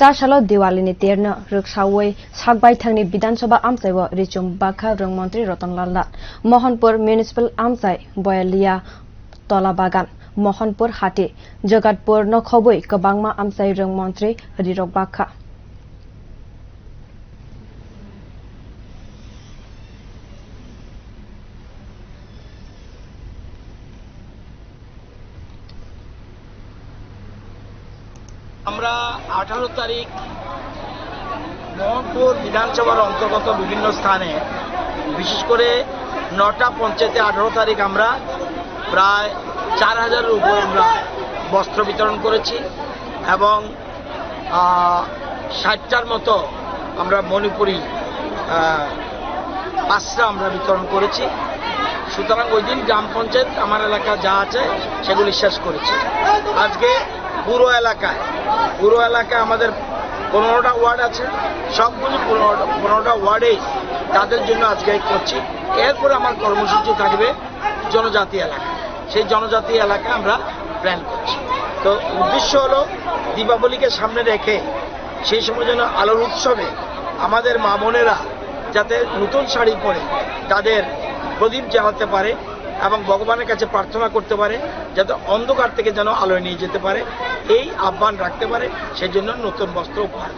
Chasalo Diwalini terno rwng sakbaithangni bidhansabha amchaio richum bakkha rwng montri Ratanlal Mohanpur municipal amchai boyalia tolabagan Mohanpur hati jaghatpur no khobwi kwbangma amchai rwng montri bakkha আমরা 18 তারিখ মোহনপুর বিধানসভার অন্তর্গত বিভিন্ন স্থানে বিশেষ করে 9টা পঞ্চায়েতে 18 তারিখ আমরা প্রায় 4000 এর উপর আমরা বস্ত্র বিতরণ করেছি এবং 60টার মতো আমরা মণিপুরি পাসরা আমরা বিতরণ করেছি। সুতরাং ওই দিন গ্রাম পঞ্চায়েত আমার এলাকা যা আছে সেগুলি শেষ করেছি। আজকে পুরো এলাকায় আমাদের 15টা ওয়ার্ড আছে, সবগুলি 15টা ওয়ার্ডেই তাদের জন্য আজকে করছি। এরপরে আমার কর্মসূচি থাকবে জনজাতি এলাকা, সেই জনজাতি এলাকায় আমরা প্ল্যান করছি। তো উদ্দেশ্য হলো দীপাবলিকে সামনে রেখে সেই সময় যেন আলোর উৎসবে আমাদের মা বোনেরা যাতে নতুন শাড়ি পরে তাদের প্রদীপ জ্বালাতে পারে এবং ভগবানের কাছে প্রার্থনা করতে পারে যাতে অন্ধকার থেকে যেন আলোয় নিয়ে যেতে পারে, এই আহ্বান রাখতে পারে, সেজন্য নতুন বস্ত্র উপহার।